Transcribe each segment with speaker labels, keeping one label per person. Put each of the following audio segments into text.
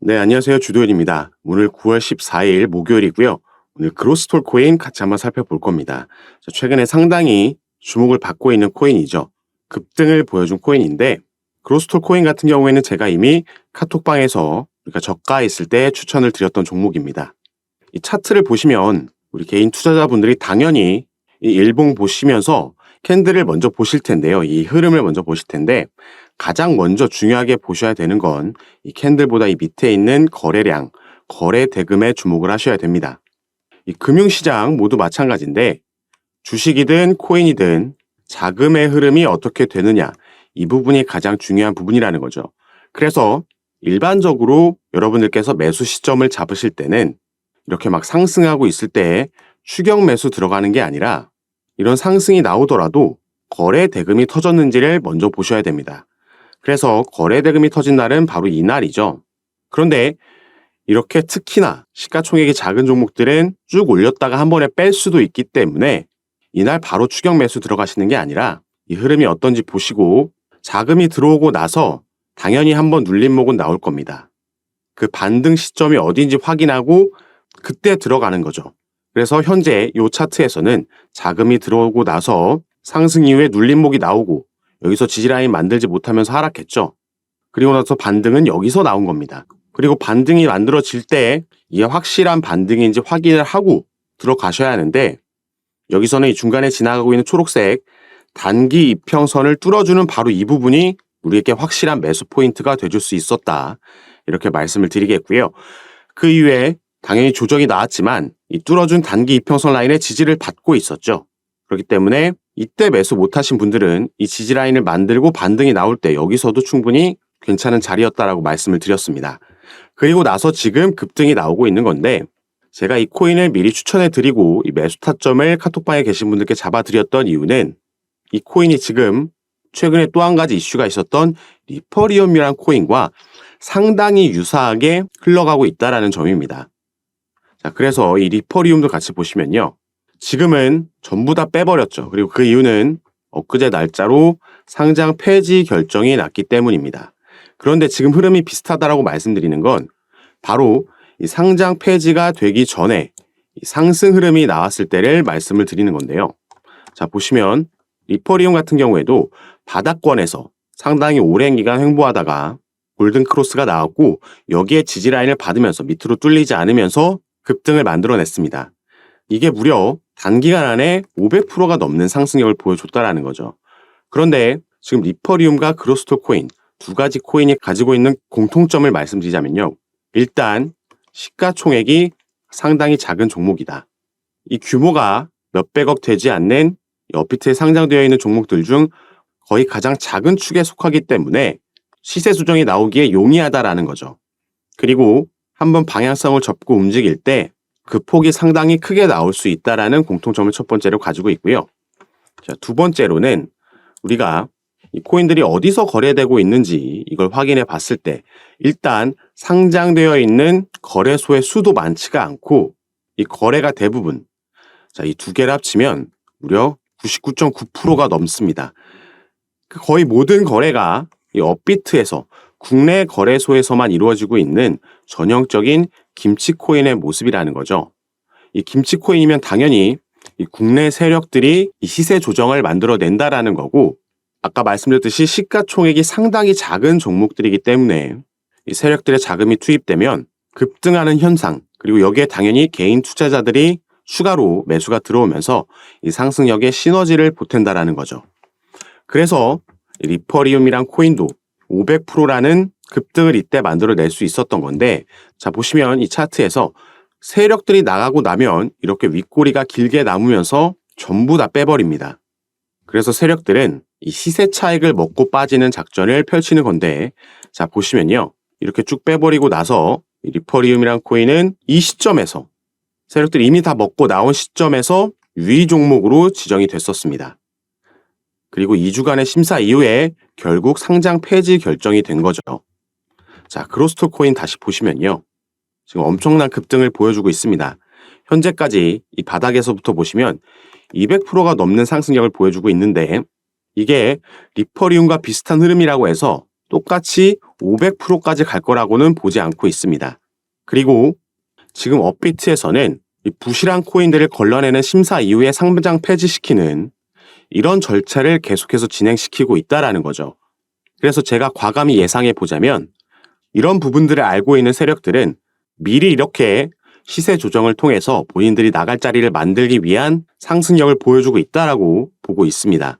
Speaker 1: 네, 안녕하세요. 주도현입니다. 오늘 9월 14일 목요일이고요. 오늘 그로스톨 코인 같이 한번 살펴볼 겁니다. 최근에 상당히 주목을 받고 있는 코인이죠. 급등을 보여준 코인인데 그로스톨 코인 같은 경우에는 제가 이미 카톡방에서 우리가 저가에 있을 때 추천을 드렸던 종목입니다. 이 차트를 보시면 우리 개인 투자자분들이 당연히 이 일봉 보시면서 캔들을 먼저 보실 텐데요. 이 흐름을 먼저 보실 텐데 가장 먼저 중요하게 보셔야 되는 건 이 캔들보다 이 밑에 있는 거래량, 거래 대금에 주목을 하셔야 됩니다. 이 금융시장 모두 마찬가지인데 주식이든 코인이든 자금의 흐름이 어떻게 되느냐, 이 부분이 가장 중요한 부분이라는 거죠. 그래서 일반적으로 여러분들께서 매수 시점을 잡으실 때는 이렇게 막 상승하고 있을 때 추격 매수 들어가는 게 아니라 이런 상승이 나오더라도 거래 대금이 터졌는지를 먼저 보셔야 됩니다. 그래서 거래 대금이 터진 날은 바로 이날이죠. 그런데 이렇게 특히나 시가총액이 작은 종목들은 쭉 올렸다가 한 번에 뺄 수도 있기 때문에 이날 바로 추격 매수 들어가시는 게 아니라 이 흐름이 어떤지 보시고 자금이 들어오고 나서 당연히 한번 눌림목은 나올 겁니다. 그 반등 시점이 어딘지 확인하고 그때 들어가는 거죠. 그래서 현재 이 차트에서는 자금이 들어오고 나서 상승 이후에 눌림목이 나오고 여기서 지지라인 만들지 못하면서 하락했죠. 그리고 나서 반등은 여기서 나온 겁니다. 그리고 반등이 만들어질 때 이게 확실한 반등인지 확인을 하고 들어가셔야 하는데 여기서는 이 중간에 지나가고 있는 초록색 단기 이평선을 뚫어주는 바로 이 부분이 우리에게 확실한 매수 포인트가 돼줄 수 있었다. 이렇게 말씀을 드리겠고요. 그 이후에 당연히 조정이 나왔지만 이 뚫어준 단기 이평선 라인의 지지를 받고 있었죠. 그렇기 때문에 이때 매수 못하신 분들은 이 지지 라인을 만들고 반등이 나올 때 여기서도 충분히 괜찮은 자리였다라고 말씀을 드렸습니다. 그리고 나서 지금 급등이 나오고 있는 건데 제가 이 코인을 미리 추천해 드리고 이 매수 타점을 카톡방에 계신 분들께 잡아드렸던 이유는 이 코인이 지금 최근에 또 한 가지 이슈가 있었던 리퍼리움이란 코인과 상당히 유사하게 흘러가고 있다는 점입니다. 자, 그래서 이 리퍼리움도 같이 보시면요. 지금은 전부 다 빼버렸죠. 그리고 그 이유는 엊그제 날짜로 상장 폐지 결정이 났기 때문입니다. 그런데 지금 흐름이 비슷하다라고 말씀드리는 건 바로 이 상장 폐지가 되기 전에 이 상승 흐름이 나왔을 때를 말씀을 드리는 건데요. 자, 보시면 리퍼리움 같은 경우에도 바닥권에서 상당히 오랜 기간 횡보하다가 골든 크로스가 나왔고 여기에 지지 라인을 받으면서 밑으로 뚫리지 않으면서 급등을 만들어냈습니다. 이게 무려 단기간 안에 500%가 넘는 상승력을 보여줬다라는 거죠. 그런데 지금 리퍼리움과 그로스톨 코인 두 가지 코인이 가지고 있는 공통점을 말씀드리자면요. 일단 시가총액이 상당히 작은 종목이다. 이 규모가 몇백억 되지 않는 업비트에 상장되어 있는 종목들 중 거의 가장 작은 축에 속하기 때문에 시세 수정이 나오기에 용이하다라는 거죠. 그리고 한번 방향성을 접고 움직일 때 그 폭이 상당히 크게 나올 수 있다라는 공통점을 첫 번째로 가지고 있고요. 자, 두 번째로는 우리가 이 코인들이 어디서 거래되고 있는지 이걸 확인해 봤을 때 일단 상장되어 있는 거래소의 수도 많지가 않고 이 거래가 대부분 자, 이 두 개를 합치면 무려 99.9%가 넘습니다. 거의 모든 거래가 이 업비트에서 국내 거래소에서만 이루어지고 있는 전형적인 김치코인의 모습이라는 거죠. 이 김치코인이면 당연히 이 국내 세력들이 이 시세 조정을 만들어낸다라는 거고 아까 말씀드렸듯이 시가총액이 상당히 작은 종목들이기 때문에 이 세력들의 자금이 투입되면 급등하는 현상 그리고 여기에 당연히 개인 투자자들이 추가로 매수가 들어오면서 이 상승력에 시너지를 보탠다라는 거죠. 그래서 리퍼리움이란 코인도 500%라는 급등을 이때 만들어낼 수 있었던 건데 자 보시면 이 차트에서 세력들이 나가고 나면 이렇게 윗꼬리가 길게 남으면서 전부 다 빼버립니다. 그래서 세력들은 이 시세 차익을 먹고 빠지는 작전을 펼치는 건데 자 보시면요. 이렇게 쭉 빼버리고 나서 이 리퍼리움이란 코인은 이 시점에서 세력들이 이미 다 먹고 나온 시점에서 유의 종목으로 지정이 됐었습니다. 그리고 2주간의 심사 이후에 결국 상장 폐지 결정이 된 거죠. 자, 그로스톨 코인 다시 보시면요. 지금 엄청난 급등을 보여주고 있습니다. 현재까지 이 바닥에서부터 보시면 200%가 넘는 상승력을 보여주고 있는데 이게 리퍼리움과 비슷한 흐름이라고 해서 똑같이 500%까지 갈 거라고는 보지 않고 있습니다. 그리고 지금 업비트에서는 이 부실한 코인들을 걸러내는 심사 이후에 상장 폐지시키는 이런 절차를 계속해서 진행시키고 있다라는 거죠. 그래서 제가 과감히 예상해 보자면 이런 부분들을 알고 있는 세력들은 미리 이렇게 시세 조정을 통해서 본인들이 나갈 자리를 만들기 위한 상승력을 보여주고 있다라고 보고 있습니다.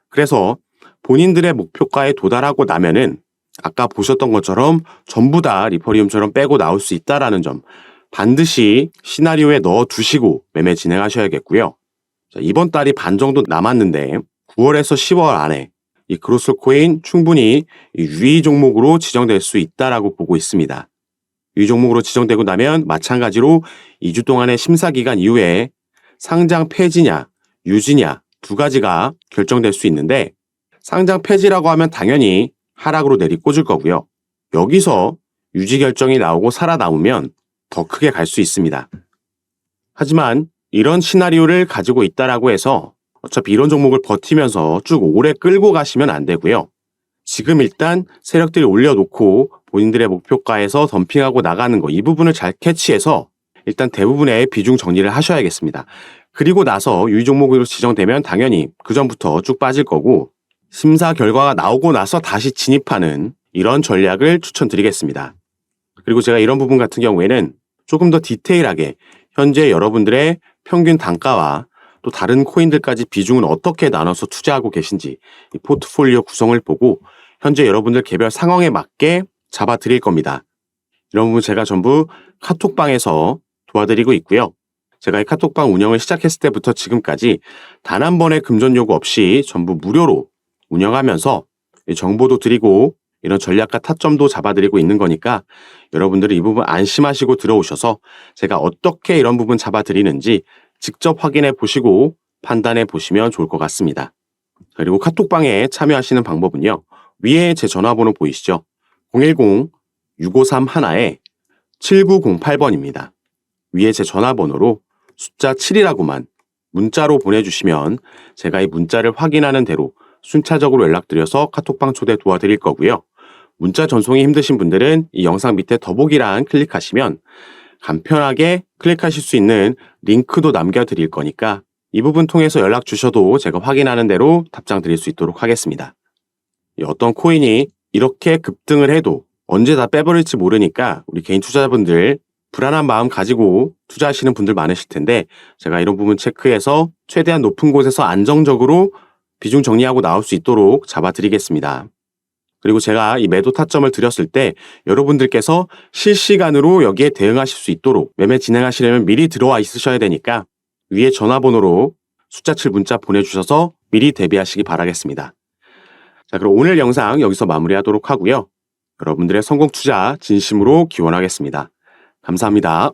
Speaker 1: 그래서 본인들의 목표가에 도달하고 나면은 아까 보셨던 것처럼 전부 다 리퍼리움처럼 빼고 나올 수 있다라는 점 반드시 시나리오에 넣어 두시고 매매 진행하셔야겠고요. 자, 이번 달이 반 정도 남았는데 9월에서 10월 안에 이 그로스 코인 충분히 유의 종목으로 지정될 수 있다라고 보고 있습니다. 유의 종목으로 지정되고 나면 마찬가지로 2주 동안의 심사 기간 이후에 상장 폐지냐 유지냐 두 가지가 결정될 수 있는데 상장 폐지라고 하면 당연히 하락으로 내리꽂을 거고요. 여기서 유지 결정이 나오고 살아남으면 더 크게 갈 수 있습니다. 하지만 이런 시나리오를 가지고 있다라고 해서 어차피 이런 종목을 버티면서 쭉 오래 끌고 가시면 안 되고요. 지금 일단 세력들이 올려놓고 본인들의 목표가에서 덤핑하고 나가는 거 이 부분을 잘 캐치해서 일단 대부분의 비중 정리를 하셔야겠습니다. 그리고 나서 유의 종목으로 지정되면 당연히 그 전부터 쭉 빠질 거고 심사 결과가 나오고 나서 다시 진입하는 이런 전략을 추천드리겠습니다. 그리고 제가 이런 부분 같은 경우에는 조금 더 디테일하게 현재 여러분들의 평균 단가와 또 다른 코인들까지 비중은 어떻게 나눠서 투자하고 계신지 이 포트폴리오 구성을 보고 현재 여러분들 개별 상황에 맞게 잡아드릴 겁니다. 이런 부분 제가 전부 카톡방에서 도와드리고 있고요. 제가 이 카톡방 운영을 시작했을 때부터 지금까지 단 한 번의 금전 요구 없이 전부 무료로 운영하면서 정보도 드리고 이런 전략과 타점도 잡아드리고 있는 거니까 여러분들이 이 부분 안심하시고 들어오셔서 제가 어떻게 이런 부분 잡아드리는지 직접 확인해 보시고 판단해 보시면 좋을 것 같습니다. 그리고 카톡방에 참여하시는 방법은요. 위에 제 전화번호 보이시죠? 010-6531-7908번입니다. 위에 제 전화번호로 숫자 7이라고만 문자로 보내주시면 제가 이 문자를 확인하는 대로 순차적으로 연락드려서 카톡방 초대 도와드릴 거고요. 문자 전송이 힘드신 분들은 이 영상 밑에 더보기란 클릭하시면 간편하게 클릭하실 수 있는 링크도 남겨드릴 거니까 이 부분 통해서 연락 주셔도 제가 확인하는 대로 답장 드릴 수 있도록 하겠습니다. 어떤 코인이 이렇게 급등을 해도 언제 다 빼버릴지 모르니까 우리 개인 투자자분들 불안한 마음 가지고 투자하시는 분들 많으실 텐데 제가 이런 부분 체크해서 최대한 높은 곳에서 안정적으로 비중 정리하고 나올 수 있도록 잡아드리겠습니다. 그리고 제가 이 매도 타점을 드렸을 때 여러분들께서 실시간으로 여기에 대응하실 수 있도록 매매 진행하시려면 미리 들어와 있으셔야 되니까 위에 전화번호로 숫자 7 문자 보내주셔서 미리 대비하시기 바라겠습니다. 자, 그럼 오늘 영상 여기서 마무리하도록 하고요. 여러분들의 성공 투자 진심으로 기원하겠습니다. 감사합니다.